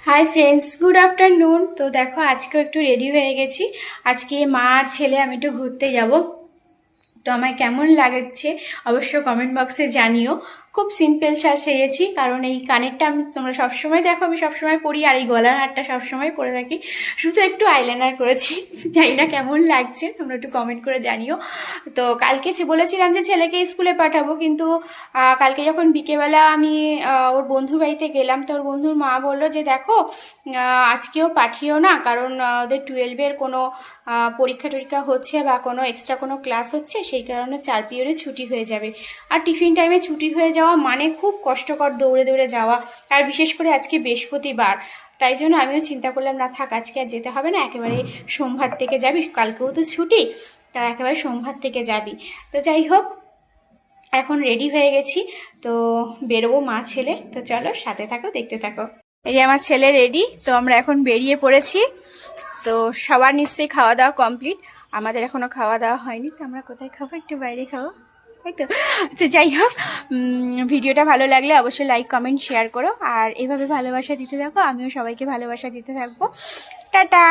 Hi friends, good afternoon. তো দেখো আজকেও একটু রেডি হয়ে গেছি। আজকে মা আর ছেলে আমি একটু ঘুরতে যাব। তো আমায় কেমন লাগছে অবশ্য কমেন্ট বক্সে জানিও। খুব সিম্পল সেজেছি, কারণ এই কানেরটা আমি তোমরা সবসময় দেখো আমি সবসময় পরি, আর এই গলার হারটা সবসময় পরে থাকি। শুধু একটু আইলাইনার করেছি। জানি না কেমন লাগছে, তোমরা একটু কমেন্ট করে জানিও। তো কালকে বলেছিলাম যে ছেলেকে স্কুলে পাঠাবো, কিন্তু কালকে যখন বিকেলবেলা আমি ওর বন্ধুর বাড়িতে গেলাম, তো ওর বন্ধুর মা বললো যে দেখো আজকেও পাঠিও না, কারণ ওদের 12-এর কোনো পরীক্ষা টরীক্ষা হচ্ছে বা কোনো এক্সট্রা কোনো ক্লাস হচ্ছে, সেই কারণে 4 পিরিয়ডে ছুটি হয়ে যাবে। আর টিফিন টাইমে ছুটি হয়ে যাওয়া মানে খুব কষ্টকর, দৌড়ে দৌড়ে যাওয়া। আর বিশেষ করে আজকে বৃহস্পতিবার, তাই জন্য আমিও চিন্তা করলাম না থাক, আজকে আর যেতে হবে না, একেবারে সোমবার থেকে যাবি, কালকেও তো ছুটি, তা একেবারে সোমবার থেকে যাবি। তো যাই হোক, এখন রেডি হয়ে গেছি। তো বেরোবো মা ছেলে। তো চলো সাথে থাকো, দেখতে থাকো। এই যে আমার ছেলে রেডি, তো আমরা এখন বেরিয়ে পড়েছি। তো সবার নিশ্চয়ই খাওয়া দাওয়া কমপ্লিট, আমাদের এখনো খাওয়া দাওয়া হয়নি। তো আমরা কোথায় খাবো? একটু বাইরে খাবো, তাই তো। তো যাই হোক, ভিডিওটা ভালো লাগলে অবশ্যই লাইক কমেন্ট শেয়ার করো, আর এভাবে ভালোবাসা দিতে থাকো, আমিও সবাইকে ভালোবাসা দিতে থাকবো। টাটা।